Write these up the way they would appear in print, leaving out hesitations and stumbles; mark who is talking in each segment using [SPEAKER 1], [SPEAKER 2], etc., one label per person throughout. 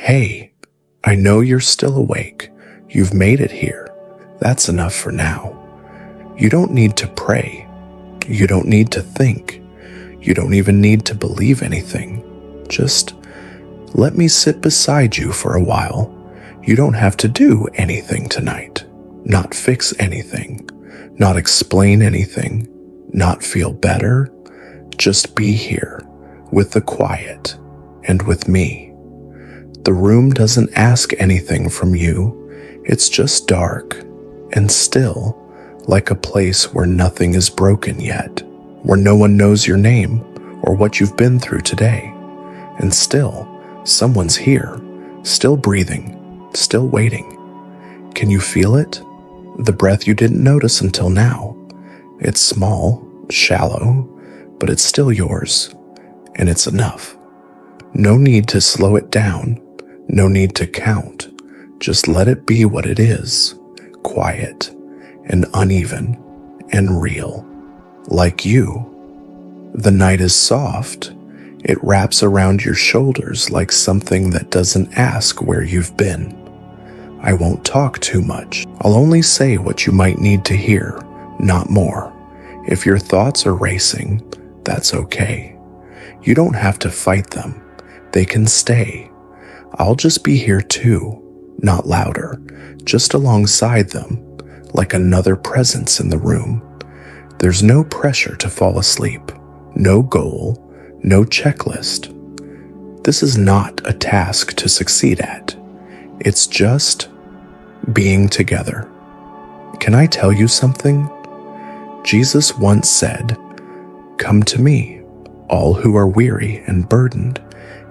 [SPEAKER 1] Hey, I know you're still awake. You've made it here. That's enough for now. You don't need to pray. You don't need to think. You don't even need to believe anything. Just let me sit beside you for a while. You don't have to do anything tonight. Not fix anything. Not explain anything. Not feel better. Just be here with the quiet and with me. The room doesn't ask anything from you. It's just dark and still, like a place where nothing is broken yet, where no one knows your name or what you've been through today. And still, someone's here, still breathing, still waiting. Can you feel it? The breath you didn't notice until now. It's small, shallow, but it's still yours, and it's enough. No need to slow it down, no need to count. Just let it be what it is, quiet and uneven and real, like you. The night is soft. It wraps around your shoulders like something that doesn't ask where you've been. I won't talk too much. I'll only say what you might need to hear, not more. If your thoughts are racing, that's okay. You don't have to fight them. They can stay. I'll just be here too, not louder, just alongside them, like another presence in the room. There's no pressure to fall asleep, no goal, no checklist. This is not a task to succeed at. It's just being together. Can I tell you something? Jesus once said, "Come to me, all who are weary and burdened,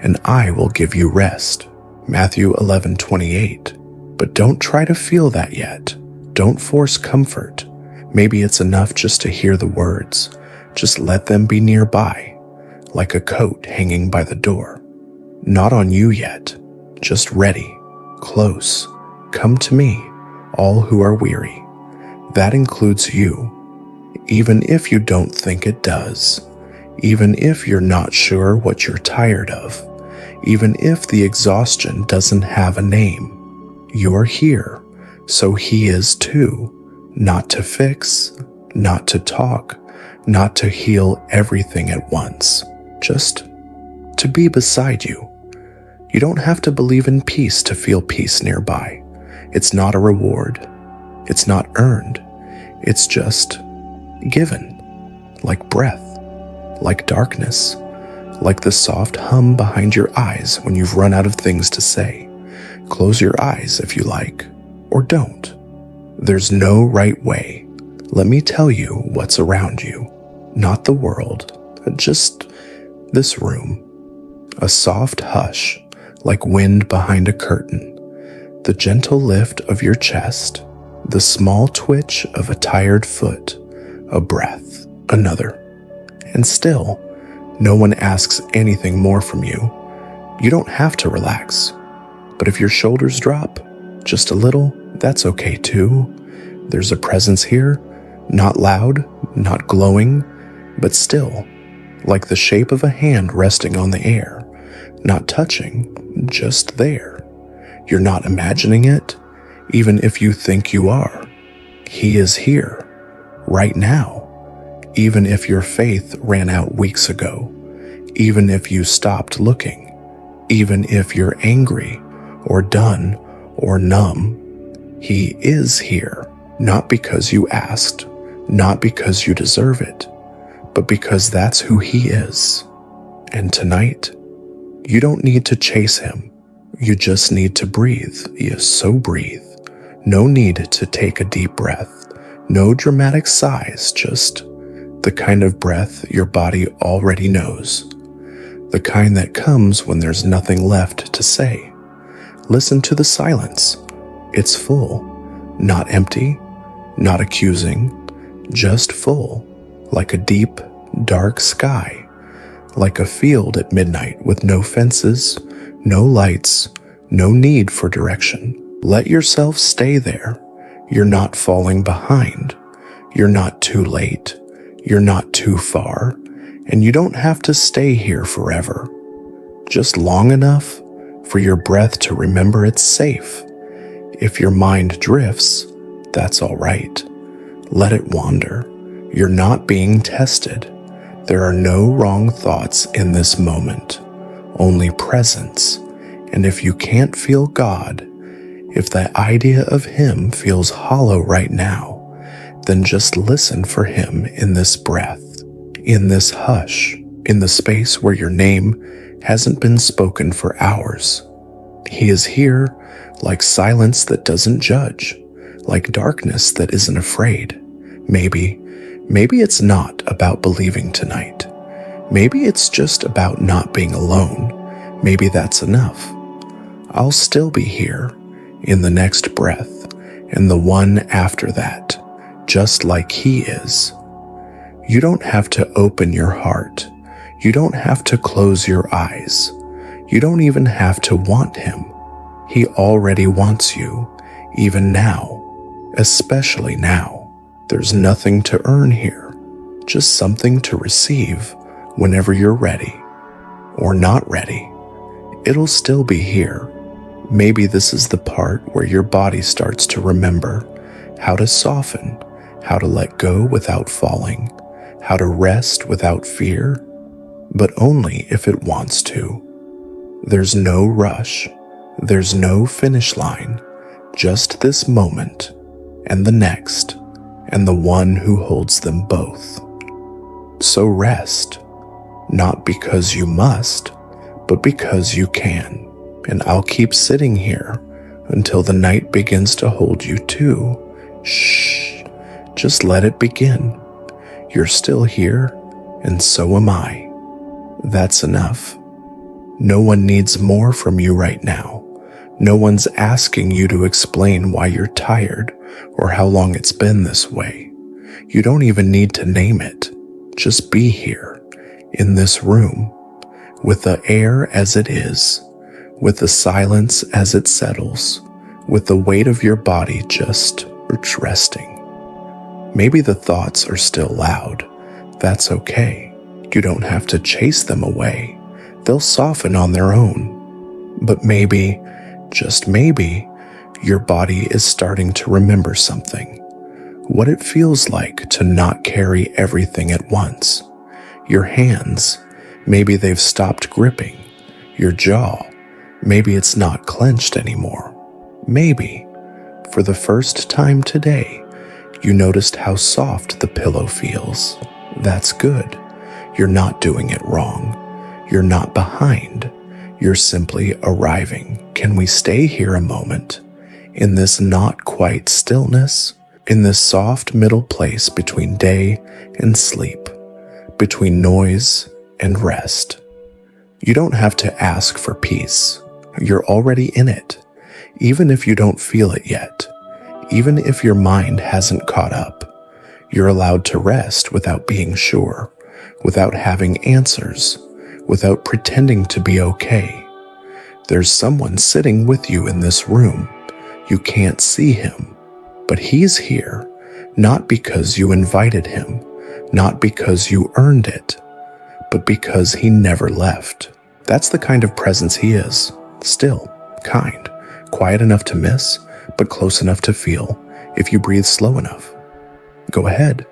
[SPEAKER 1] and I will give you rest." Matthew 11:28. But don't try to feel that yet. Don't force comfort. Maybe it's enough just to hear the words. Just let them be nearby, like a coat hanging by the door. Not on you yet, just ready, close. Come to me, all who are weary. That includes you, even if you don't think it does, even if you're not sure what you're tired of, even if the exhaustion doesn't have a name. You're here, so he is too. Not to fix, not to talk, not to heal everything at once. Just to be beside you. You don't have to believe in peace to feel peace nearby. It's not a reward. It's not earned. It's just given, like breath, like darkness, like the soft hum behind your eyes when you've run out of things to say. Close your eyes if you like, or don't. There's no right way. Let me tell you what's around you. Not the world, just this room. A soft hush, like wind behind a curtain. The gentle lift of your chest. The small twitch of a tired foot. A breath, another. And still, no one asks anything more from you. You don't have to relax. But if your shoulders drop, just a little, that's okay too. There's a presence here, not loud, not glowing, but still, like the shape of a hand resting on the air, not touching, just there. You're not imagining it, even if you think you are. He is here, right now, even if your faith ran out weeks ago, even if you stopped looking, even if you're angry, or done, or numb. He is here, not because you asked, not because you deserve it, but because that's who he is. And tonight, you don't need to chase him. You just need to breathe. Yes, so breathe. No need to take a deep breath. No dramatic sighs, just the kind of breath your body already knows. The kind that comes when there's nothing left to say. Listen to the silence. It's full, not empty, not accusing, just full, like a deep, dark sky, like a field at midnight with no fences, no lights, no need for direction. Let yourself stay there. You're not falling behind. You're not too late. You're not too far. And you don't have to stay here forever. Just long enough for your breath to remember it's safe. If your mind drifts, that's all right. Let it wander. You're not being tested. There are no wrong thoughts in this moment, only presence. And if you can't feel God, if the idea of Him feels hollow right now, then just listen for Him in this breath, in this hush, in the space where your name hasn't been spoken for hours. He is here, like silence that doesn't judge, like darkness that isn't afraid. Maybe it's not about believing tonight. Maybe it's just about not being alone. Maybe that's enough. I'll still be here, in the next breath, and the one after that, just like He is. You don't have to open your heart. You don't have to close your eyes. You don't even have to want Him. He already wants you, even now, especially now. There's nothing to earn here, just something to receive whenever you're ready, or not ready. It'll still be here. Maybe this is the part where your body starts to remember how to soften, how to let go without falling, how to rest without fear, but only if it wants to. There's no rush. There's no finish line. Just this moment, and the next, and the one who holds them both. So rest, not because you must, but because you can. And I'll keep sitting here until the night begins to hold you too. Shh, just let it begin. You're still here, and so am I. That's enough. No one needs more from you right now. No one's asking you to explain why you're tired or how long it's been this way. You don't even need to name it. Just be here, in this room, with the air as it is, with the silence as it settles, with the weight of your body just resting. Maybe the thoughts are still loud. That's okay. You don't have to chase them away. They'll soften on their own. But maybe, just maybe, your body is starting to remember something. What it feels like to not carry everything at once. Your hands, maybe they've stopped gripping. Your jaw, maybe it's not clenched anymore. Maybe, for the first time today, you noticed how soft the pillow feels. That's good. You're not doing it wrong. You're not behind. You're simply arriving. Can we stay here a moment, in this not quite stillness, in this soft middle place between day and sleep, between noise and rest? You don't have to ask for peace. You're already in it, even if you don't feel it yet, even if your mind hasn't caught up. You're allowed to rest without being sure, without having answers, without pretending to be okay. There's someone sitting with you in this room. You can't see him, but he's here, not because you invited him, not because you earned it, but because he never left. That's the kind of presence he is. Still, kind, quiet enough to miss, but close enough to feel if you breathe slow enough. Go ahead.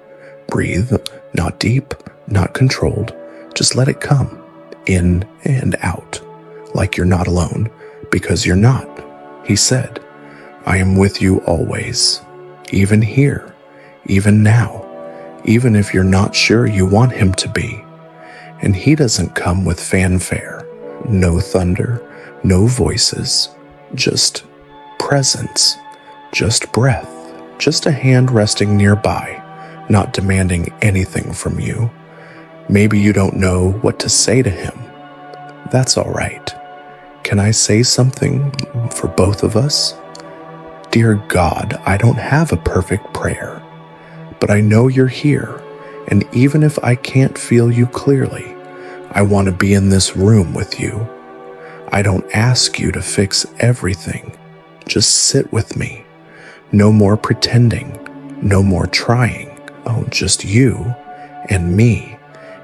[SPEAKER 1] Breathe, not deep, not controlled. Just let it come, in and out, like you're not alone, because you're not. He said, I am with you always, even here, even now, even if you're not sure you want him to be. And he doesn't come with fanfare, no thunder, no voices, just presence, just breath, just a hand resting nearby, not demanding anything from you. Maybe you don't know what to say to him. That's all right. Can I say something for both of us? Dear God, I don't have a perfect prayer, but I know you're here, and even if I can't feel you clearly, I want to be in this room with you. I don't ask you to fix everything. Just sit with me. No more pretending, no more trying. Oh, just you and me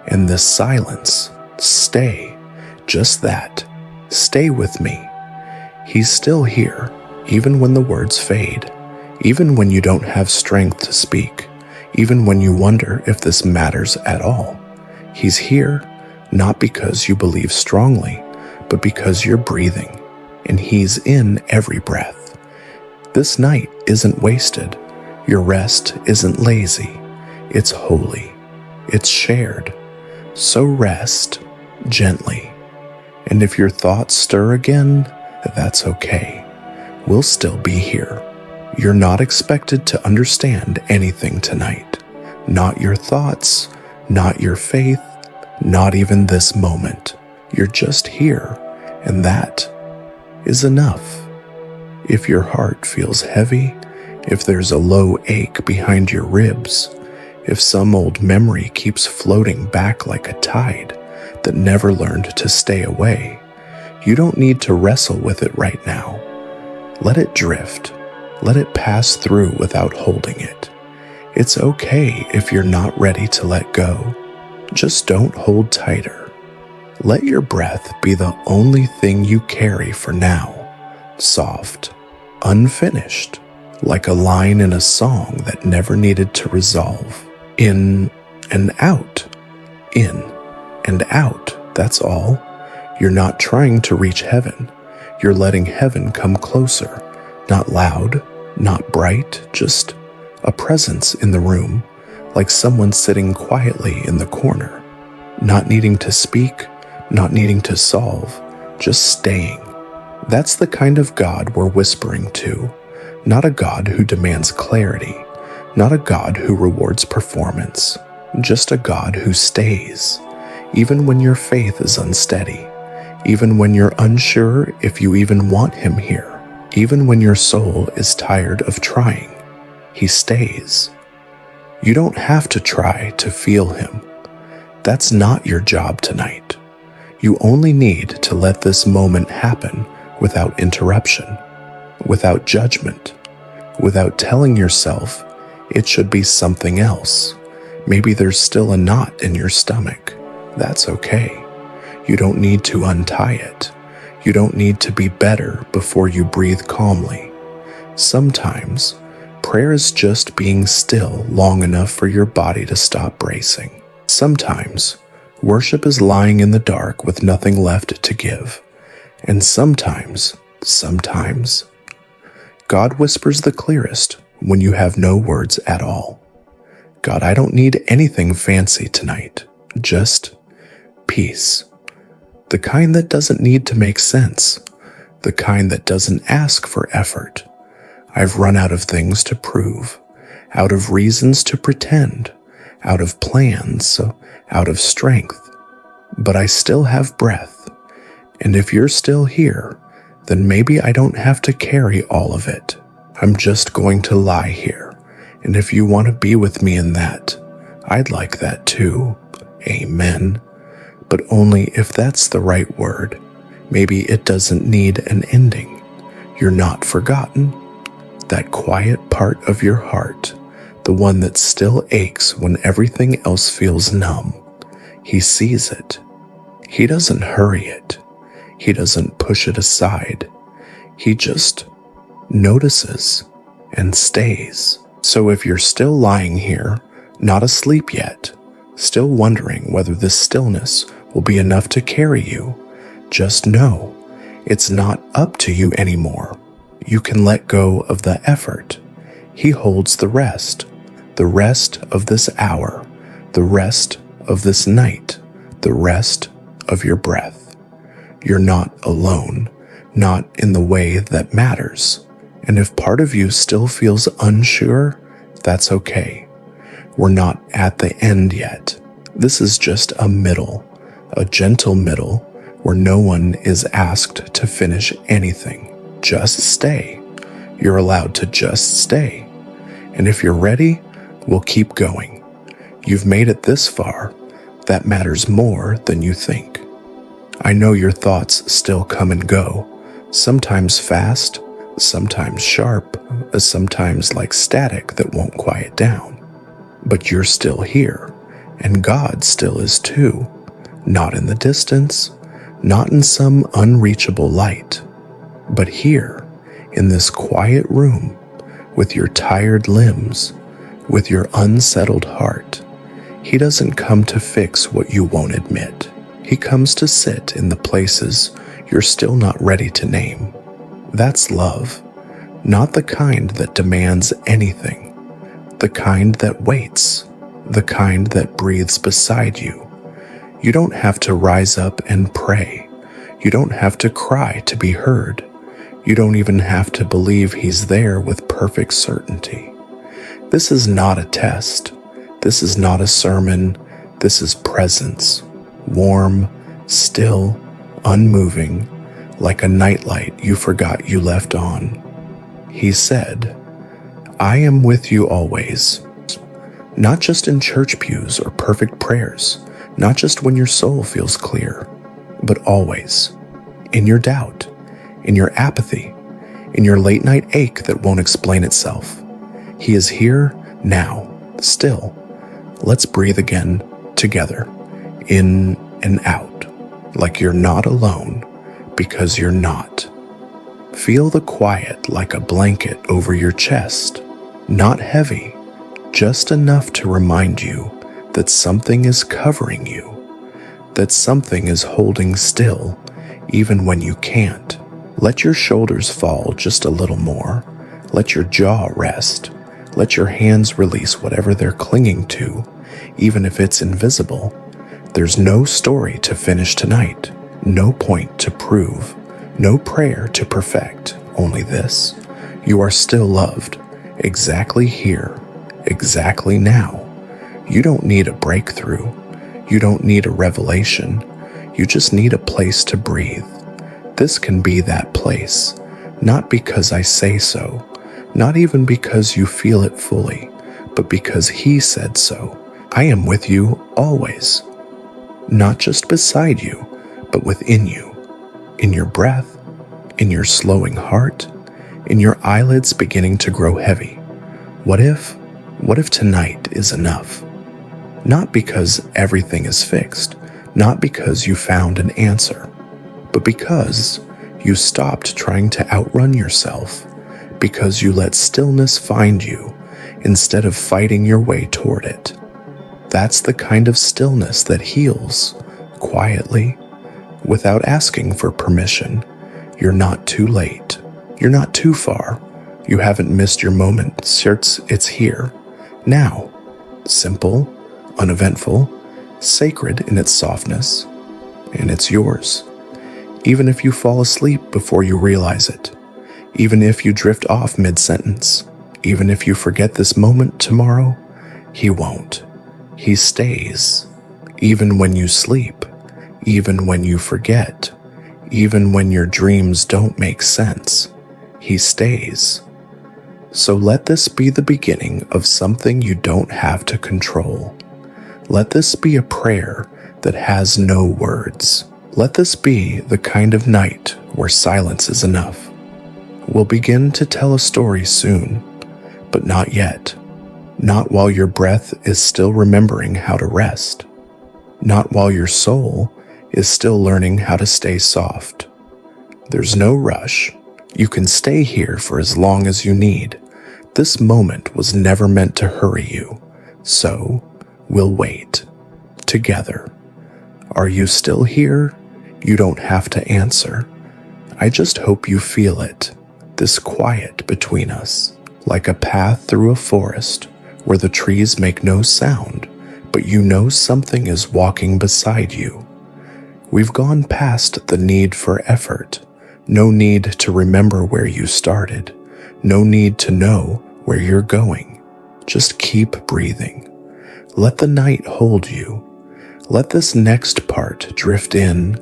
[SPEAKER 1] and this silence. Stay, just that. Stay with me He's still here, even when the words fade, even when you don't have strength to speak, even when you wonder if this matters at all. He's here, not because you believe strongly, but because you're breathing, and He's in every breath. This night isn't wasted. Your rest isn't lazy. It's holy. It's shared. So rest gently. And if your thoughts stir again, that's okay. We'll still be here. You're not expected to understand anything tonight. Not your thoughts, not your faith, not even this moment. You're just here, and that is enough. If your heart feels heavy, if there's a low ache behind your ribs, if some old memory keeps floating back like a tide that never learned to stay away, you don't need to wrestle with it right now. Let it drift. Let it pass through without holding it. It's okay if you're not ready to let go. Just don't hold tighter. Let your breath be the only thing you carry for now. Soft, unfinished, like a line in a song that never needed to resolve. In and out. In and out, that's all. You're not trying to reach heaven. You're letting heaven come closer. Not loud, not bright, just a presence in the room, like someone sitting quietly in the corner. Not needing to speak, not needing to solve, just staying. That's the kind of God we're whispering to. Not a God who demands clarity. Not a God who rewards performance. Just a God who stays. Even when your faith is unsteady. Even when you're unsure if you even want Him here. Even when your soul is tired of trying. He stays. You don't have to try to feel Him. That's not your job tonight. You only need to let this moment happen without interruption, without judgment, without telling yourself it should be something else. Maybe there's still a knot in your stomach. That's okay. You don't need to untie it. You don't need to be better before you breathe calmly. Sometimes, prayer is just being still long enough for your body to stop bracing. Sometimes, worship is lying in the dark with nothing left to give. And sometimes, God whispers the clearest when you have no words at all. God, I don't need anything fancy tonight. Just peace. The kind that doesn't need to make sense. The kind that doesn't ask for effort. I've run out of things to prove, out of reasons to pretend, out of plans, out of strength. But I still have breath. And if you're still here, then maybe I don't have to carry all of it. I'm just going to lie here. And if you want to be with me in that, I'd like that too. Amen. But only if that's the right word. Maybe it doesn't need an ending. You're not forgotten. That quiet part of your heart, the one that still aches when everything else feels numb. He sees it. He doesn't hurry it. He doesn't push it aside. He just notices and stays. So if you're still lying here, not asleep yet, still wondering whether this stillness will be enough to carry you, just know it's not up to you anymore. You can let go of the effort. He holds the rest of this hour, the rest of this night, the rest of your breath. You're not alone, not in the way that matters. And if part of you still feels unsure, that's okay. We're not at the end yet. This is just a middle, a gentle middle where no one is asked to finish anything. Just stay. You're allowed to just stay. And if you're ready, we'll keep going. You've made it this far. That matters more than you think. I know your thoughts still come and go, sometimes fast, sometimes sharp, sometimes like static that won't quiet down. But you're still here, and God still is too. Not in the distance, not in some unreachable light. But here, in this quiet room, with your tired limbs, with your unsettled heart, he doesn't come to fix what you won't admit. He comes to sit in the places you're still not ready to name. That's love, not the kind that demands anything, the kind that waits, the kind that breathes beside you. You don't have to rise up and pray. You don't have to cry to be heard. You don't even have to believe he's there with perfect certainty. This is not a test. This is not a sermon. This is presence. Warm, still, unmoving, like a nightlight you forgot you left on. He said, I am with you always. Not just in church pews or perfect prayers, not just when your soul feels clear, but always. In your doubt, in your apathy, in your late night ache that won't explain itself. He is here now, still. Let's breathe again, together, in and out, like you're not alone, because you're not. Feel the quiet like a blanket over your chest, not heavy, just enough to remind you that something is covering you, that something is holding still, even when you can't. Let your shoulders fall just a little more. Let your jaw rest. Let your hands release whatever they're clinging to, even if it's invisible. There's no story to finish tonight, no point to prove, no prayer to perfect, only this. You are still loved, exactly here, exactly now. You don't need a breakthrough. You don't need a revelation. You just need a place to breathe. This can be that place, not because I say so, not even because you feel it fully, but because he said so. I am with you always. Not just beside you, but within you, in your breath, in your slowing heart, in your eyelids beginning to grow heavy. What if tonight is enough? Not because everything is fixed, not because you found an answer, but because you stopped trying to outrun yourself, because you let stillness find you instead of fighting your way toward it. That's the kind of stillness that heals, quietly, without asking for permission. You're not too late. You're not too far. You haven't missed your moment. It's here, now. Simple, uneventful, sacred in its softness, and it's yours. Even if you fall asleep before you realize it, even if you drift off mid-sentence, even if you forget this moment tomorrow, he won't. He stays, even when you sleep, even when you forget, even when your dreams don't make sense. He stays. So let this be the beginning of something you don't have to control. Let this be a prayer that has no words. Let this be the kind of night where silence is enough. We'll begin to tell a story soon, but not yet. Not while your breath is still remembering how to rest. Not while your soul is still learning how to stay soft. There's no rush. You can stay here for as long as you need. This moment was never meant to hurry you, so we'll wait. Together. Are you still here? You don't have to answer. I just hope you feel it, this quiet between us, like a path through a forest where the trees make no sound, but you know something is walking beside you. We've gone past the need for effort, no need to remember where you started, no need to know where you're going. Just keep breathing. Let the night hold you. Let this next part drift in,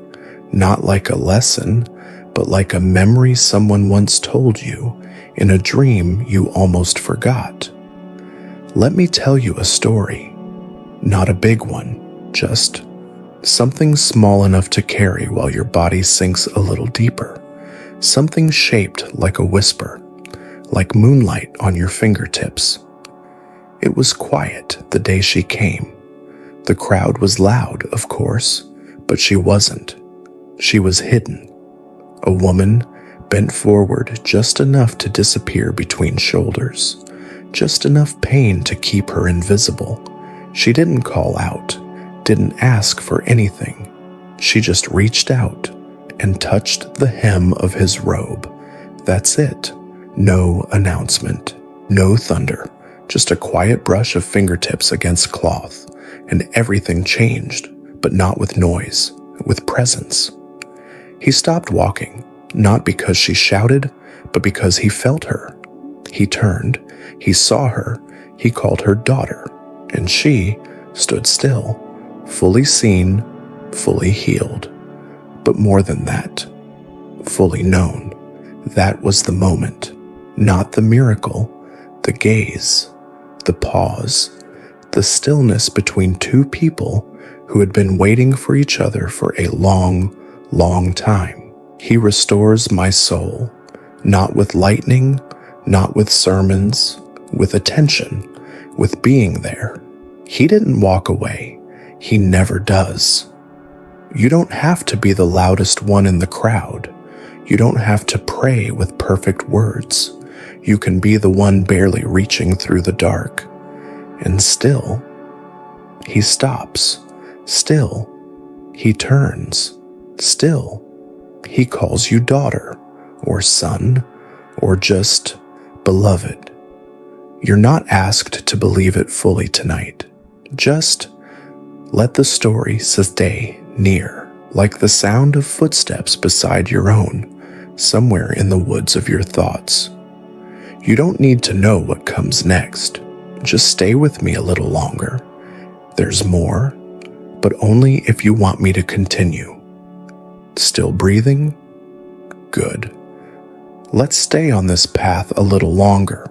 [SPEAKER 1] not like a lesson, but like a memory someone once told you in a dream you almost forgot. Let me tell you a story. Not a big one, just something small enough to carry while your body sinks a little deeper. Something shaped like a whisper, like moonlight on your fingertips. It was quiet the day she came. The crowd was loud, of course, but she wasn't. She was hidden. A woman, bent forward just enough to disappear between shoulders, just enough pain to keep her invisible. She didn't call out, didn't ask for anything. She just reached out and touched the hem of his robe. That's it. No announcement, no thunder, just a quiet brush of fingertips against cloth, and everything changed, but not with noise, with presence. He stopped walking, not because she shouted, but because he felt her. He turned, he saw her, he called her daughter, and she stood still, fully seen, fully healed. But more than that, fully known. That was the moment, not the miracle, the gaze, the pause, the stillness between two people who had been waiting for each other for a long, long time. He restores my soul, not with lightning, not with sermons, with attention, with being there. He didn't walk away. He never does. You don't have to be the loudest one in the crowd. You don't have to pray with perfect words. You can be the one barely reaching through the dark. And still, he stops. Still, he turns. Still, he calls you daughter, or son, or just beloved. You're not asked to believe it fully tonight. Just let the story stay near, like the sound of footsteps beside your own, somewhere in the woods of your thoughts. You don't need to know what comes next. Just stay with me a little longer. There's more, but only if you want me to continue. Still breathing? Good. Let's stay on this path a little longer.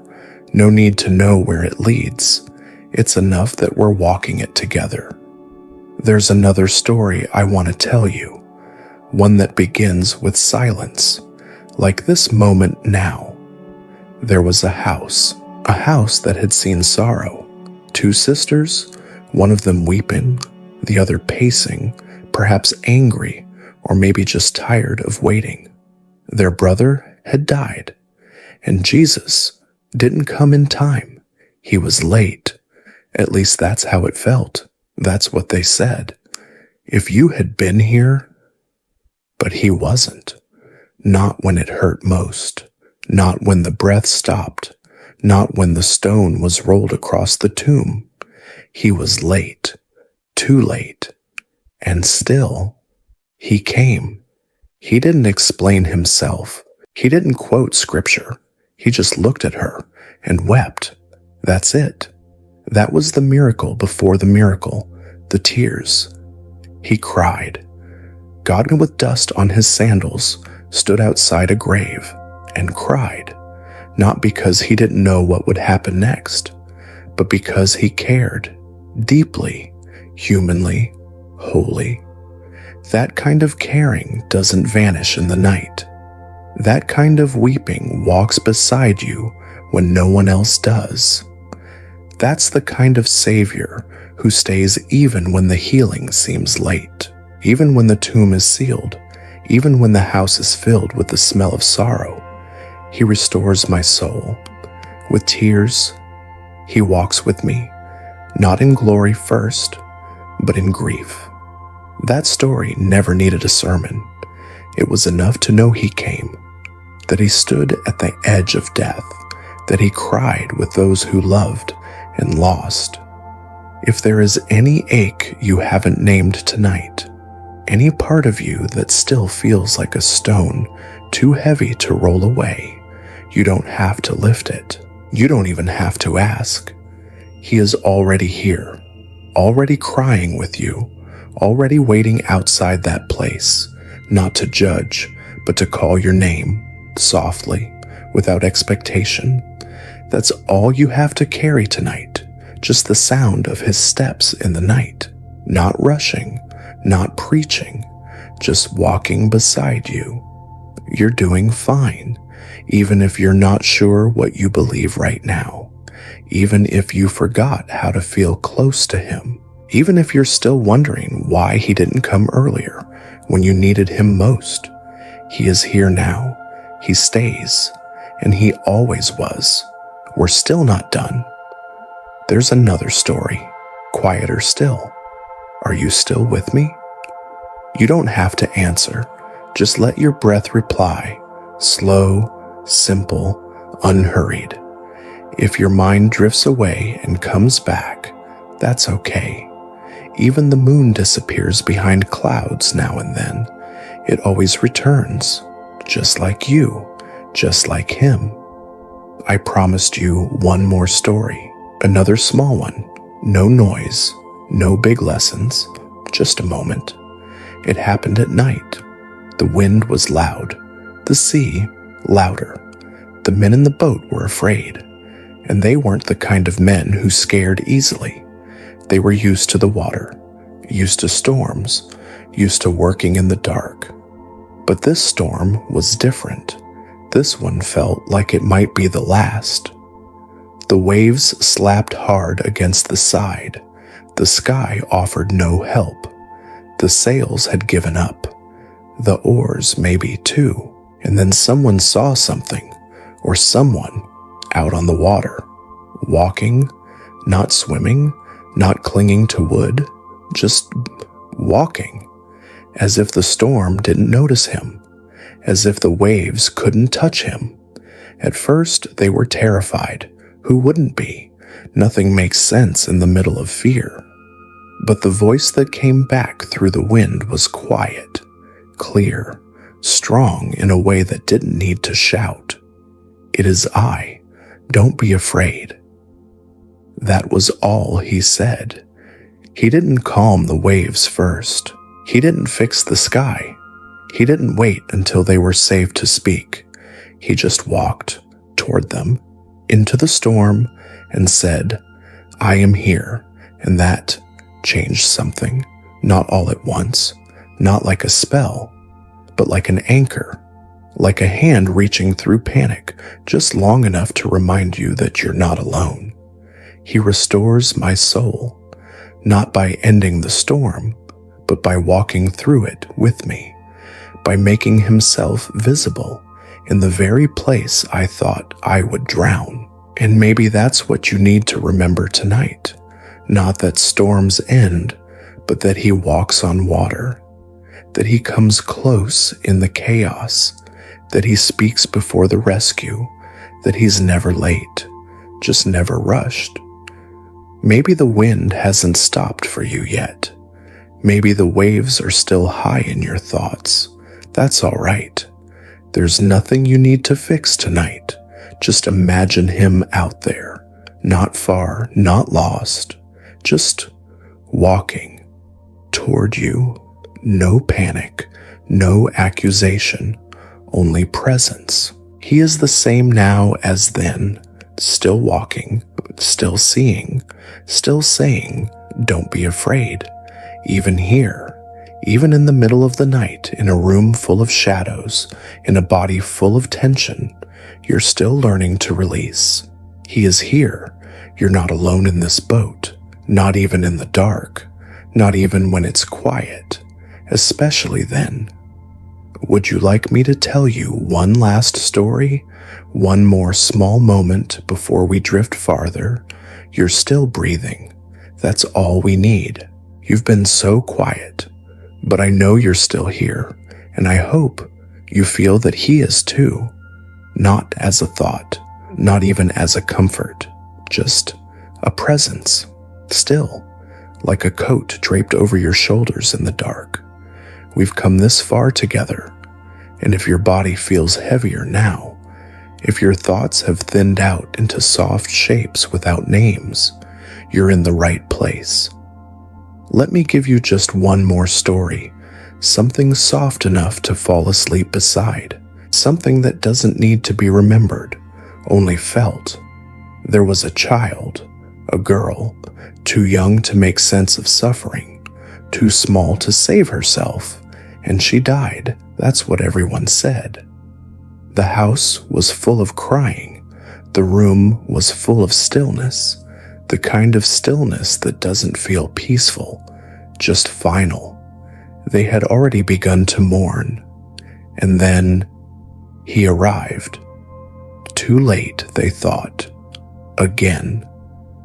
[SPEAKER 1] No need to know where it leads. It's enough that we're walking it together. There's another story I want to tell you, one that begins with silence, like this moment now. There was a house that had seen sorrow. Two sisters, one of them weeping, the other pacing, perhaps angry, or maybe just tired of waiting. Their brother had died, and Jesus didn't come in time. He was late. At least that's how it felt. That's what they said. If you had been here, but he wasn't. Not when it hurt most. Not when the breath stopped. Not when the stone was rolled across the tomb. He was late. Too late. And still, he came. He didn't explain himself. He didn't quote scripture. He just looked at her and wept. That's it. That was the miracle before the miracle, the tears. He cried. God with dust on his sandals stood outside a grave and cried, not because he didn't know what would happen next, but because he cared, deeply, humanly, wholly. That kind of caring doesn't vanish in the night. That kind of weeping walks beside you when no one else does. That's the kind of Savior who stays even when the healing seems late, even when the tomb is sealed, even when the house is filled with the smell of sorrow. He restores my soul. With tears, he walks with me, not in glory first, but in grief. That story never needed a sermon. It was enough to know he came, that he stood at the edge of death, that he cried with those who loved and lost. If there is any ache you haven't named tonight, any part of you that still feels like a stone too heavy to roll away, you don't have to lift it. You don't even have to ask. He is already here, already crying with you, already waiting outside that place, not to judge, but to call your name, softly, without expectation. That's all you have to carry tonight, just the sound of his steps in the night, not rushing, not preaching, just walking beside you. You're doing fine, even if you're not sure what you believe right now, even if you forgot how to feel close to him, even if you're still wondering why he didn't come earlier when you needed him most. He is here now. He stays, and he always was. We're still not done. There's another story, quieter still. Are you still with me? You don't have to answer. Just let your breath reply, slow, simple, unhurried. If your mind drifts away and comes back, that's okay. Even the moon disappears behind clouds now and then. It always returns, just like you, just like him. I promised you one more story, another small one. No noise, no big lessons, just a moment. It happened at night. The wind was loud, the sea louder. The men in the boat were afraid, and they weren't the kind of men who scared easily. They were used to the water, used to storms, used to working in the dark. But this storm was different. This one felt like it might be the last. The waves slapped hard against the side. The sky offered no help. The sails had given up. The oars maybe too. And then someone saw something, or someone, out on the water, walking, not swimming, not clinging to wood, just walking, as if the storm didn't notice him, as if the waves couldn't touch him. At first, they were terrified. Who wouldn't be? Nothing makes sense in the middle of fear. But the voice that came back through the wind was quiet, clear, strong in a way that didn't need to shout. It is I. Don't be afraid. That was all he said. He didn't calm the waves first. He didn't fix the sky. He didn't wait until they were safe to speak. He just walked toward them, into the storm, and said, I am here. And that changed something, not all at once, not like a spell, but like an anchor, like a hand reaching through panic, just long enough to remind you that you're not alone. He restores my soul, not by ending the storm, but by walking through it with me, by making himself visible in the very place I thought I would drown. And maybe that's what you need to remember tonight. Not that storms end, but that he walks on water, that he comes close in the chaos, that he speaks before the rescue, that he's never late, just never rushed. Maybe the wind hasn't stopped for you yet. Maybe the waves are still high in your thoughts. That's all right. There's nothing you need to fix tonight. Just imagine him out there, not far, not lost, just walking toward you. No panic, no accusation, only presence. He is the same now as then, still walking, still seeing, still saying, don't be afraid. Even here, even in the middle of the night, in a room full of shadows, in a body full of tension, you're still learning to release. He is here. You're not alone in this boat, not even in the dark, not even when it's quiet, especially then. Would you like me to tell you one last story? One more small moment before we drift farther? You're still breathing. That's all we need. You've been so quiet, but I know you're still here, and I hope you feel that he is too. Not as a thought, not even as a comfort, just a presence, still, like a coat draped over your shoulders in the dark. We've come this far together, and if your body feels heavier now, if your thoughts have thinned out into soft shapes without names, you're in the right place. Let me give you just one more story, something soft enough to fall asleep beside, something that doesn't need to be remembered, only felt. There was a child, a girl, too young to make sense of suffering, too small to save herself, and she died. That's what everyone said. The house was full of crying. The room was full of stillness, the kind of stillness that doesn't feel peaceful, just final. They had already begun to mourn. And then He arrived. Too late, they thought. Again.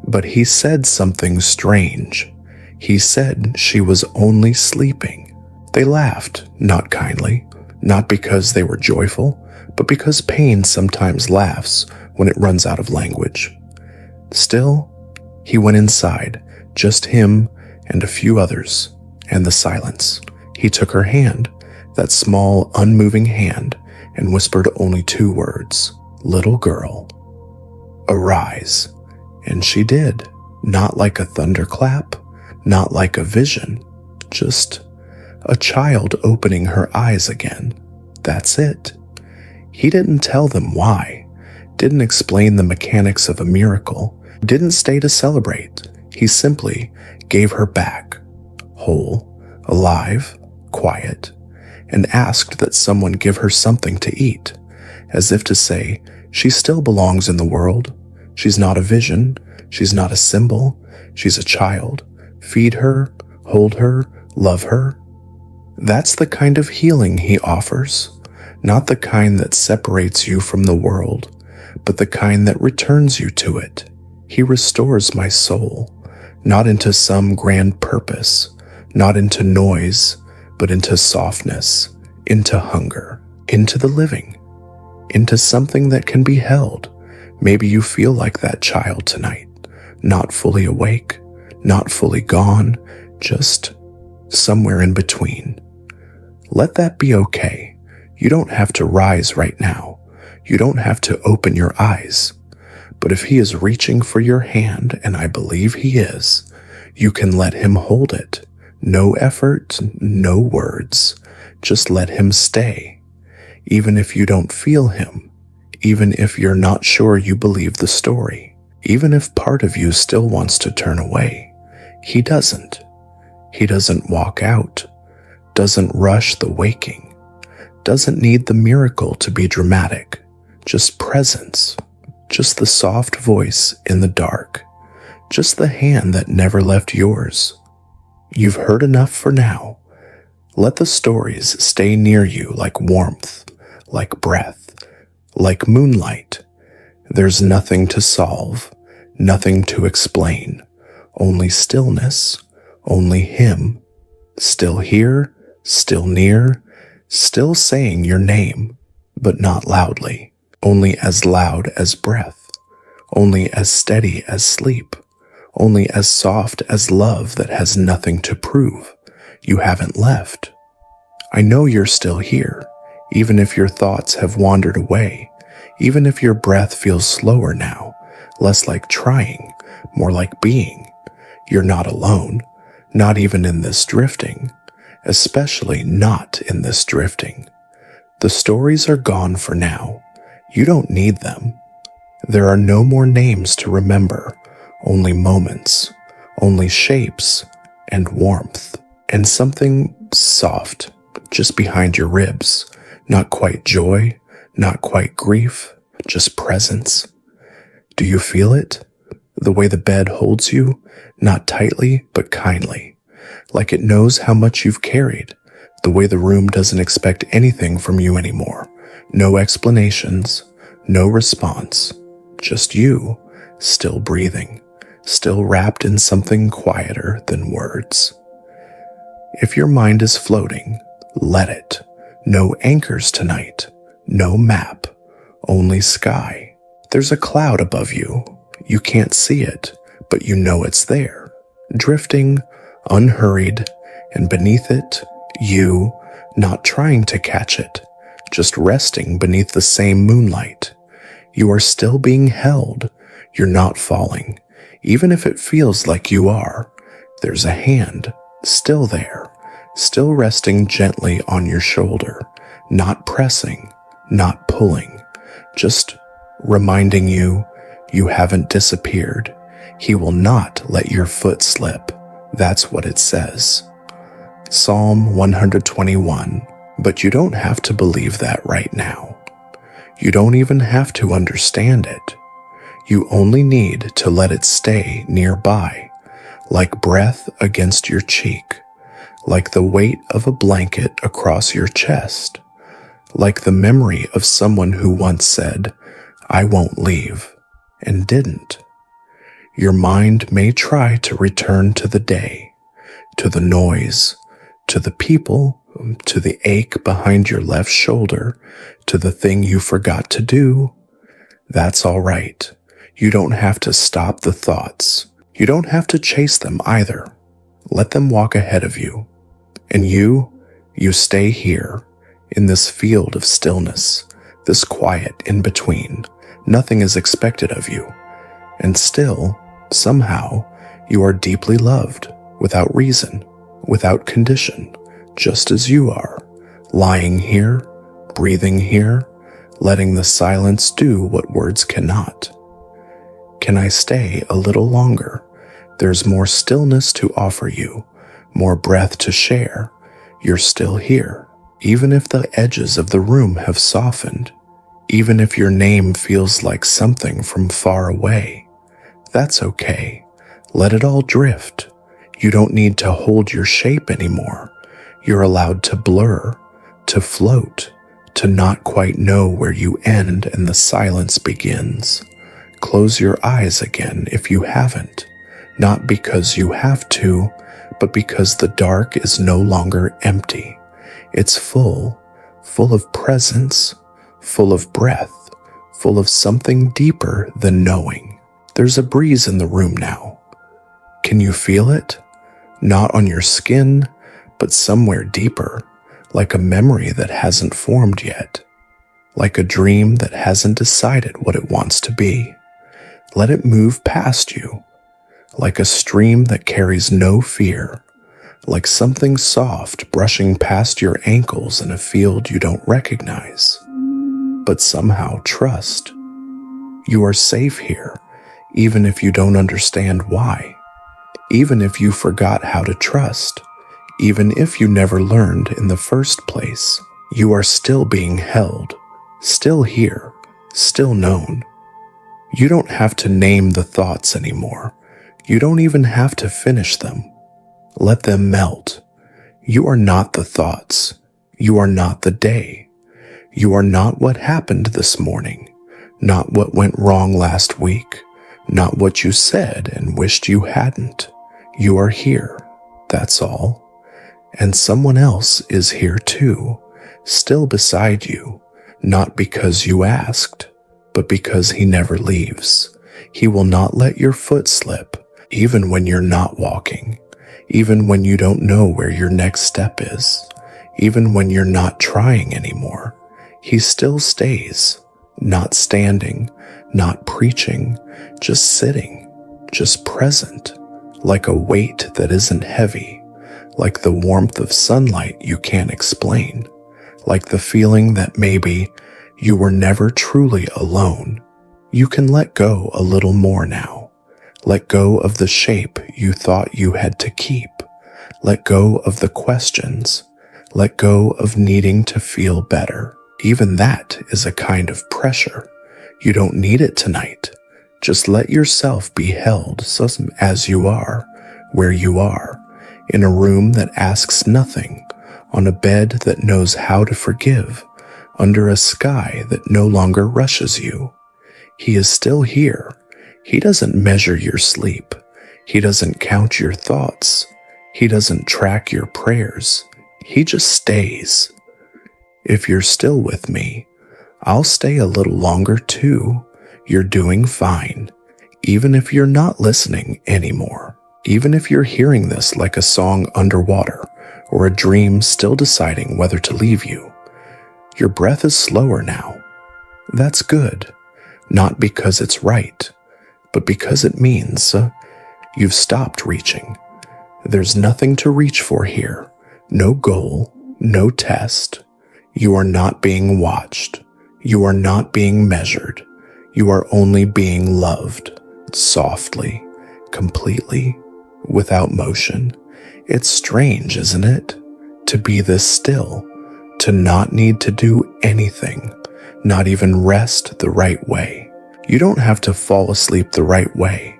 [SPEAKER 1] But he said something strange. He said she was only sleeping. They laughed, not kindly, not because they were joyful, but because pain sometimes laughs when it runs out of language. Still, he went inside, just him and a few others, and the silence. He took her hand, that small, unmoving hand, and whispered only 2 words, "Little girl, arise." And she did, not like a thunderclap, not like a vision, just a child opening her eyes again. That's it. He didn't tell them why, didn't explain the mechanics of a miracle, didn't stay to celebrate. He simply gave her back, whole, alive, quiet, and asked that someone give her something to eat, as if to say, she still belongs in the world. She's not a vision, she's not a symbol, she's a child. Feed her, hold her, love her. That's the kind of healing he offers, not the kind that separates you from the world, but the kind that returns you to it. He restores my soul, not into some grand purpose, not into noise, but into softness, into hunger, into the living, into something that can be held. Maybe you feel like that child tonight, not fully awake, not fully gone, just somewhere in between. Let that be okay. You don't have to rise right now. You don't have to open your eyes. But if he is reaching for your hand, and I believe he is, you can let him hold it. No effort, no words. Just let him stay. Even if you don't feel him, even if you're not sure you believe the story, even if part of you still wants to turn away, he doesn't. He doesn't walk out, doesn't rush the waking, doesn't need the miracle to be dramatic, just presence, just the soft voice in the dark, just the hand that never left yours. You've heard enough for now. Let the stories stay near you like warmth, like breath, like moonlight. There's nothing to solve, nothing to explain, only stillness, only him, still here, still near, still saying your name, but not loudly, only as loud as breath, only as steady as sleep, only as soft as love that has nothing to prove. You haven't left. I know you're still here, even if your thoughts have wandered away, even if your breath feels slower now, less like trying, more like being. You're not alone, not even in this drifting, especially not in this drifting. The stories are gone for now. You don't need them. There are no more names to remember, only moments, only shapes and warmth, and something soft just behind your ribs. Not quite joy, not quite grief, just presence. Do you feel it? The way the bed holds you, not tightly but kindly, like it knows how much you've carried. The way the room doesn't expect anything from you anymore. No explanations, no response, just you, still breathing, still wrapped in something quieter than words. If your mind is floating, let it. No anchors tonight, no map, only sky. There's a cloud above you. You can't see it, but you know it's there, drifting, unhurried, and beneath it, you, not trying to catch it, just resting beneath the same moonlight. You are still being held. You're not falling. Even if it feels like you are, there's a hand still there, still resting gently on your shoulder, not pressing, not pulling, just reminding you you haven't disappeared. He will not let your foot slip. That's what it says. Psalm 121. But you don't have to believe that right now. You don't even have to understand it. You only need to let it stay nearby, like breath against your cheek, like the weight of a blanket across your chest, like the memory of someone who once said, "I won't leave," and didn't. Your mind may try to return to the day, to the noise, to the people, to the ache behind your left shoulder, to the thing you forgot to do. That's all right. You don't have to stop the thoughts. You don't have to chase them either. Let them walk ahead of you. And you stay here, in this field of stillness, this quiet in between. Nothing is expected of you. And still, somehow, you are deeply loved, without reason, without condition, just as you are, lying here, breathing here, letting the silence do what words cannot. Can I stay a little longer? There's more stillness to offer you, more breath to share. You're still here, even if the edges of the room have softened, even if your name feels like something from far away. That's okay. Let it all drift. You don't need to hold your shape anymore. You're allowed to blur, to float, to not quite know where you end and the silence begins. Close your eyes again if you haven't, not because you have to, but because the dark is no longer empty. It's full of presence, full of breath, full of something deeper than knowing. There's a breeze in the room now. Can you feel it? Not on your skin, but somewhere deeper, like a memory that hasn't formed yet, like a dream that hasn't decided what it wants to be. Let it move past you, like a stream that carries no fear, like something soft brushing past your ankles in a field you don't recognize, but somehow trust. You are safe here, even if you don't understand why, even if you forgot how to trust, even if you never learned in the first place. You are still being held, still here, still known. You don't have to name the thoughts anymore. You don't even have to finish them. Let them melt. You are not the thoughts. You are not the day. You are not what happened this morning, not what went wrong last week, not what you said and wished you hadn't. You are here, that's all. And someone else is here too, still beside you, not because you asked, but because he never leaves. He will not let your foot slip, even when you're not walking, even when you don't know where your next step is, even when you're not trying anymore. He still stays, not standing, not preaching, just sitting, just present, like a weight that isn't heavy, like the warmth of sunlight you can't explain, like the feeling that maybe you were never truly alone. You can let go a little more now. Let go of the shape you thought you had to keep. Let go of the questions. Let go of needing to feel better. Even that is a kind of pressure. You don't need it tonight. Just let yourself be held as you are, where you are, in a room that asks nothing, on a bed that knows how to forgive, under a sky that no longer rushes you. He is still here. He doesn't measure your sleep. He doesn't count your thoughts. He doesn't track your prayers. He just stays. If you're still with me, I'll stay a little longer too. You're doing fine, even if you're not listening anymore. Even if you're hearing this like a song underwater, or a dream still deciding whether to leave you. Your breath is slower now. That's good, not because it's right, but because it means you've stopped reaching. There's nothing to reach for here, no goal, no test. You are not being watched. You are not being measured. You are only being loved, softly, completely, without motion. It's strange, isn't it? To be this still, to not need to do anything, not even rest the right way. You don't have to fall asleep the right way.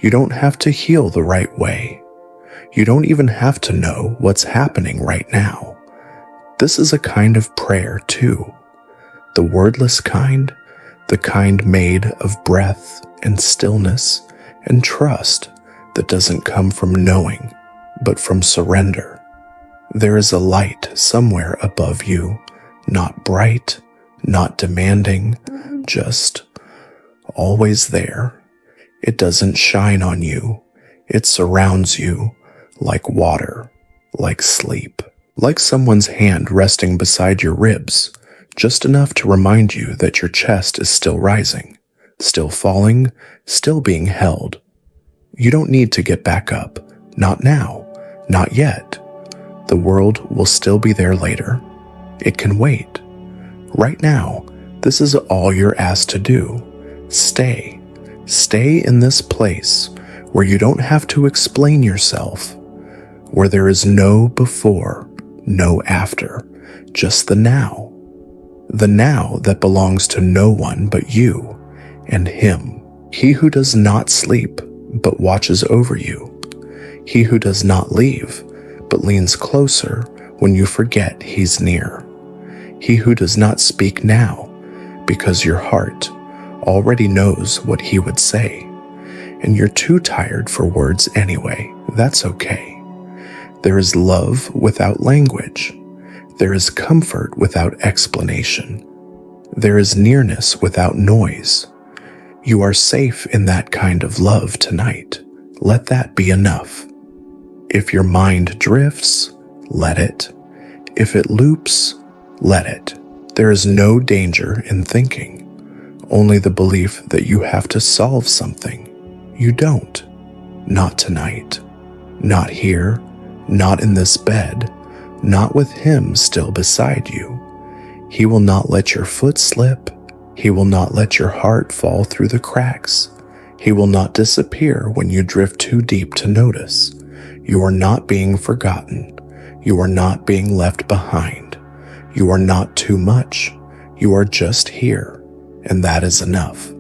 [SPEAKER 1] You don't have to heal the right way. You don't even have to know what's happening right now. This is a kind of prayer too. The wordless kind, the kind made of breath and stillness and trust that doesn't come from knowing, but from surrender. There is a light somewhere above you, not bright, not demanding, just always there. It doesn't shine on you. It surrounds you like water, like sleep, like someone's hand resting beside your ribs, just enough to remind you that your chest is still rising, still falling, still being held. You don't need to get back up. Not now. Not yet. The world will still be there later. It can wait. Right now, this is all you're asked to do. Stay. Stay in this place where you don't have to explain yourself, where there is no before, no after, just the now. The now that belongs to no one but you and him. He who does not sleep, but watches over you. He who does not leave, but leans closer when you forget he's near. He who does not speak now, because your heart already knows what he would say, and you're too tired for words anyway. That's okay. There is love without language. There is comfort without explanation. There is nearness without noise. You are safe in that kind of love tonight. Let that be enough. If your mind drifts, let it. If it loops, let it. There is no danger in thinking, only the belief that you have to solve something. You don't. Not tonight. Not here. Not in this bed. Not with him still beside you. He will not let your foot slip. He will not let your heart fall through the cracks. He will not disappear when you drift too deep to notice. You are not being forgotten. You are not being left behind. You are not too much. You are just here, and that is enough.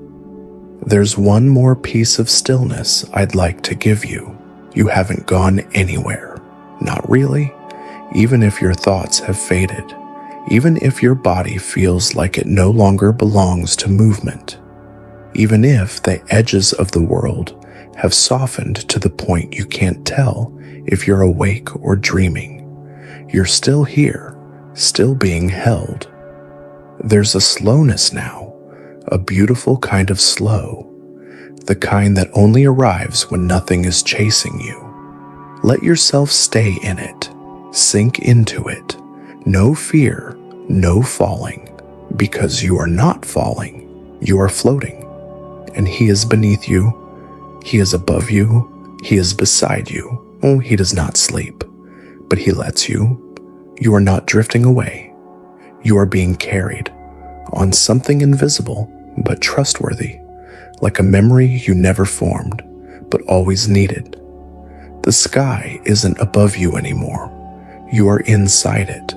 [SPEAKER 1] There's one more piece of stillness I'd like to give you. You haven't gone anywhere. Not really. Even if your thoughts have faded. Even if your body feels like it no longer belongs to movement. Even if the edges of the world have softened to the point you can't tell if you're awake or dreaming. You're still here, still being held. There's a slowness now, a beautiful kind of slow, the kind that only arrives when nothing is chasing you. Let yourself stay in it, sink into it. No fear, no falling, because you are not falling, you are floating, and he is beneath you, he is above you, he is beside you. Oh, he does not sleep, but he lets you. You are not drifting away. You are being carried on something invisible but trustworthy, like a memory you never formed but always needed. The sky isn't above you anymore. You are inside it,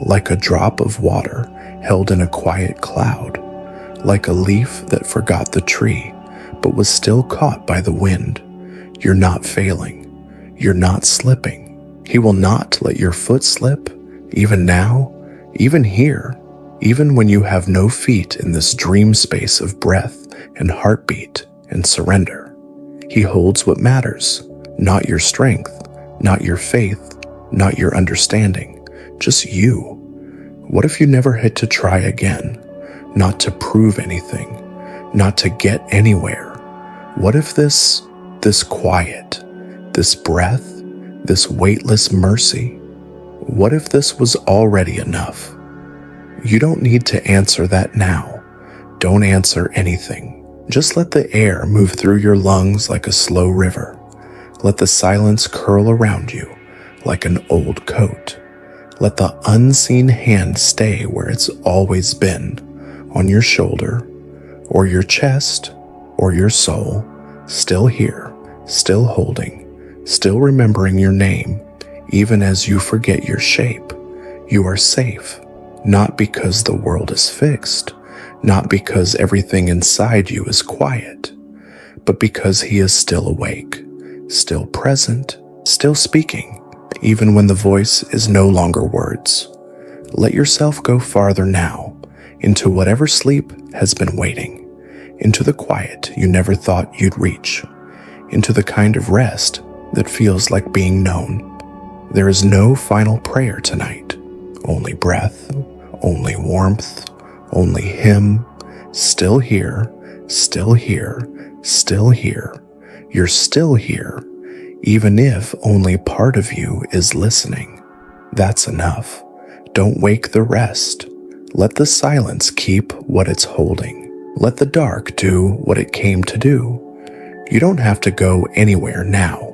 [SPEAKER 1] like a drop of water held in a quiet cloud, like a leaf that forgot the tree but was still caught by the wind. You're not failing. You're not slipping. He will not let your foot slip, even now, even here, even when you have no feet in this dream space of breath and heartbeat and surrender. He holds what matters, not your strength, not your faith, not your understanding, just you. What if you never had to try again, not to prove anything, not to get anywhere? What if this quiet, this breath, this weightless mercy, what if this was already enough? You don't need to answer that now. Don't answer anything. Just let the air move through your lungs like a slow river. Let the silence curl around you like an old coat. Let the unseen hand stay where it's always been, on your shoulder, or your chest, or your soul, still here, still holding, still remembering your name, even as you forget your shape. You are safe, not because the world is fixed, not because everything inside you is quiet, but because he is still awake, still present, still speaking, even when the voice is no longer words. Let yourself go farther now, into whatever sleep has been waiting, into the quiet you never thought you'd reach, into the kind of rest that feels like being known. There is no final prayer tonight, only breath, only warmth, only him, still here, still here, still here. You're still here, even if only part of you is listening. That's enough. Don't wake the rest. Let the silence keep what it's holding. Let the dark do what it came to do. You don't have to go anywhere now.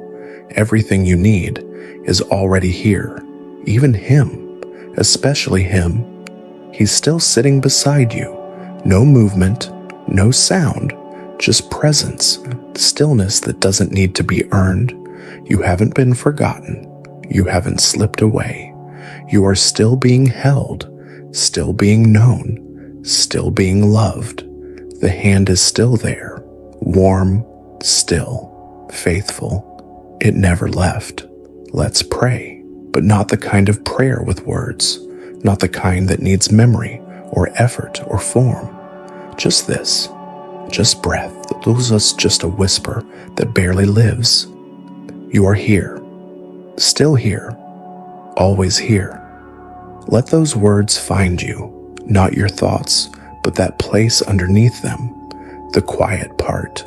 [SPEAKER 1] Everything you need is already here. Even him, especially him. He's still sitting beside you. No movement, no sound, just presence, stillness that doesn't need to be earned. You haven't been forgotten. You haven't slipped away. You are still being held, still being known, still being loved. The hand is still there, warm, still, faithful. It never left. Let's pray, but not the kind of prayer with words, not the kind that needs memory or effort or form. Just this, just breath that loses just a whisper that barely lives. You are here, still here, always here. Let those words find you, not your thoughts, but that place underneath them, the quiet part,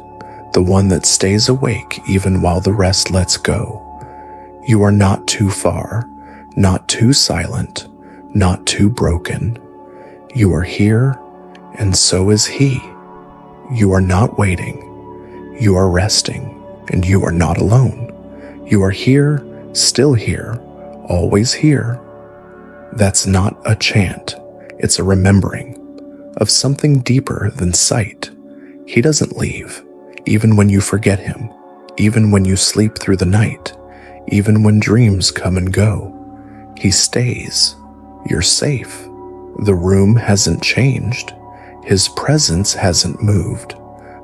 [SPEAKER 1] the one that stays awake even while the rest lets go. You are not too far, not too silent, not too broken. You are here, and so is he. You are not waiting. You are resting, and you are not alone. You are here, still here, always here. That's not a chant. It's a remembering of something deeper than sight. He doesn't leave, even when you forget him, even when you sleep through the night, even when dreams come and go. He stays. You're safe. The room hasn't changed. His presence hasn't moved.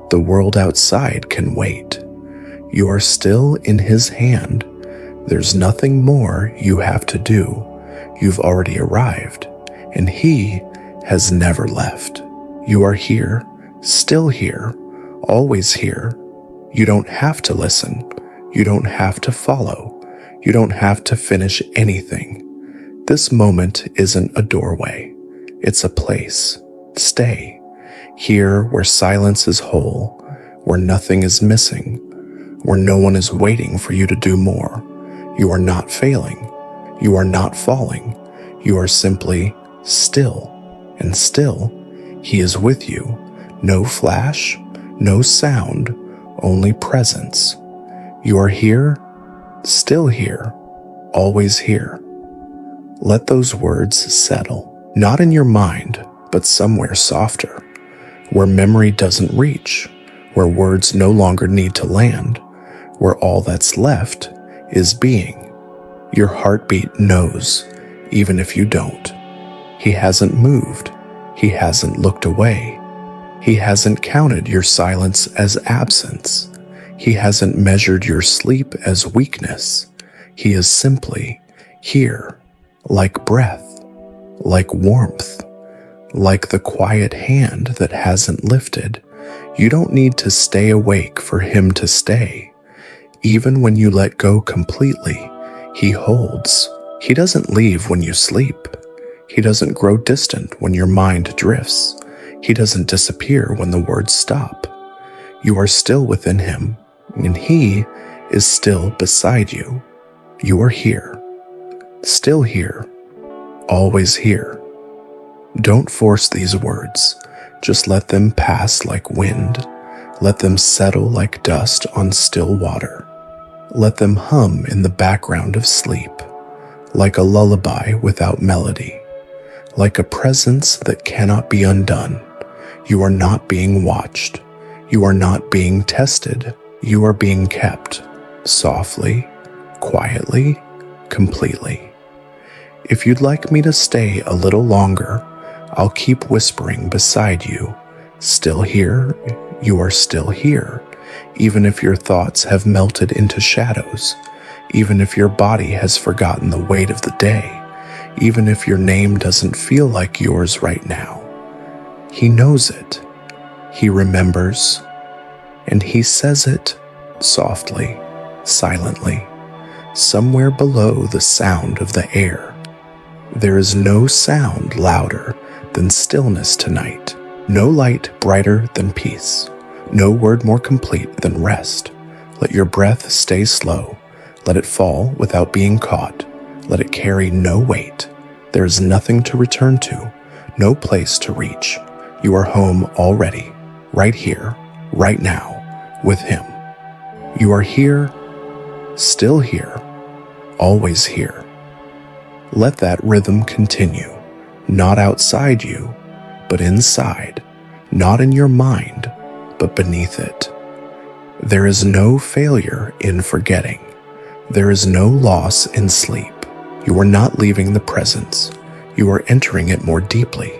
[SPEAKER 1] The world outside can wait. You are still in his hand. There's nothing more you have to do. You've already arrived, and he has never left. You are here, still here, always here. You don't have to listen. You don't have to follow. You don't have to finish anything. This moment isn't a doorway. It's a place. Stay. Here where silence is whole, where nothing is missing, where no one is waiting for you to do more. You are not failing. You are not falling. You are simply still. And still, he is with you. No flash, no sound, only presence. You are here, still here, always here. Let those words settle, not in your mind, but somewhere softer, where memory doesn't reach, where words no longer need to land, where all that's left is being. Your heartbeat knows, even if you don't. He hasn't moved. He hasn't looked away. He hasn't counted your silence as absence. He hasn't measured your sleep as weakness. He is simply here, like breath, like warmth, like the quiet hand that hasn't lifted. You don't need to stay awake for him to stay. Even when you let go completely, he holds. He doesn't leave when you sleep. He doesn't grow distant when your mind drifts. He doesn't disappear when the words stop. You are still within him, and he is still beside you. You are here, still here, always here. Don't force these words. Just let them pass like wind. Let them settle like dust on still water. Let them hum in the background of sleep, like a lullaby without melody, like a presence that cannot be undone. You are not being watched. You are not being tested. You are being kept, softly, quietly, completely. If you'd like me to stay a little longer, I'll keep whispering beside you. Still here, you are still here. Even if your thoughts have melted into shadows, even if your body has forgotten the weight of the day, even if your name doesn't feel like yours right now. He knows it. He remembers. And he says it softly, silently, somewhere below the sound of the air. There is no sound louder than stillness tonight, no light brighter than peace, no word more complete than rest. Let your breath stay slow. Let it fall without being caught. Let it carry no weight. There is nothing to return to, no place to reach. You are home already, right here, right now, with him. You are here, still here, always here. Let that rhythm continue, not outside you, but inside, not in your mind, but beneath it. There is no failure in forgetting. There is no loss in sleep. You are not leaving the presence. You are entering it more deeply.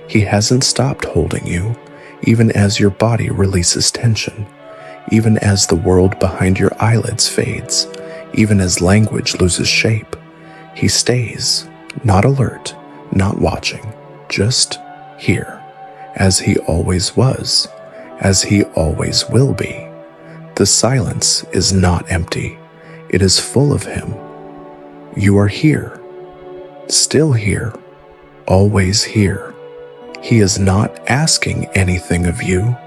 [SPEAKER 1] He hasn't stopped holding you, even as your body releases tension, even as the world behind your eyelids fades, even as language loses shape. He stays, not alert, not watching, just here, as he always was, as he always will be. The silence is not empty. It is full of him. You are here, still here, always here. He is not asking anything of you.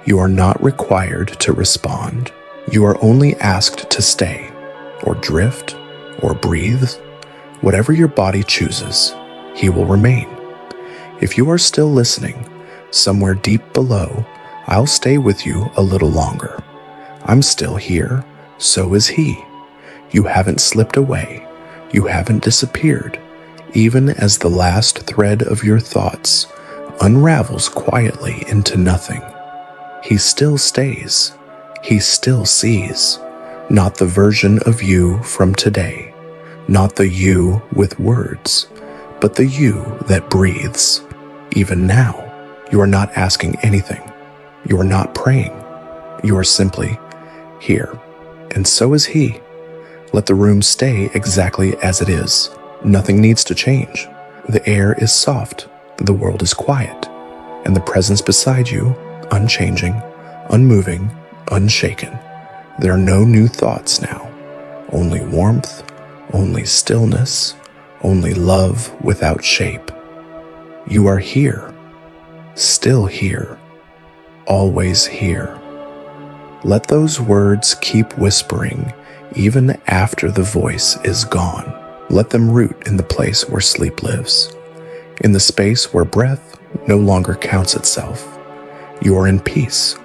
[SPEAKER 1] You are not required to respond. You are only asked to stay, or drift, or breathe. Whatever your body chooses, he will remain. If you are still listening, somewhere deep below, I'll stay with you a little longer. I'm still here, so is he. You haven't slipped away. You haven't disappeared, even as the last thread of your thoughts unravels quietly into nothing. He still stays. He still sees. Not the version of you from today, not the you with words, but the you that breathes. Even now, you are not asking anything. You are not praying. You are simply here, and so is he. Let the room stay exactly as it is. Nothing needs to change. The air is soft. The world is quiet, and the presence beside you, unchanging, unmoving, unshaken. There are no new thoughts now, only warmth, only stillness, only love without shape. You are here, still here, always here. Let those words keep whispering even after the voice is gone. Let them root in the place where sleep lives, in the space where breath no longer counts itself. You are in peace.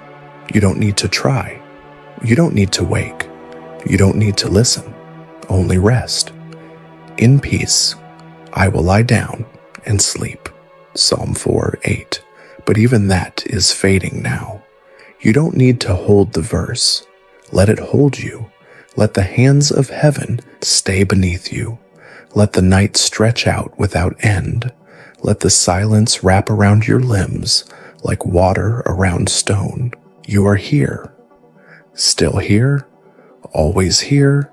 [SPEAKER 1] You don't need to try. You don't need to wake. You don't need to listen. Only rest. In peace, I will lie down and sleep. Psalm 4:8. But even that is fading now. You don't need to hold the verse. Let it hold you. Let the hands of heaven stay beneath you. Let the night stretch out without end. Let the silence wrap around your limbs like water around stone. You are here, still here, always here.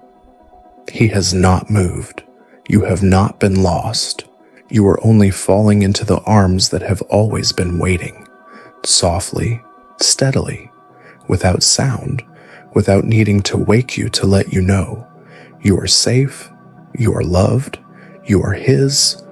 [SPEAKER 1] He has not moved. You have not been lost. You are only falling into the arms that have always been waiting, softly, steadily, without sound, without needing to wake you to let you know. You are safe, you are loved, you are his,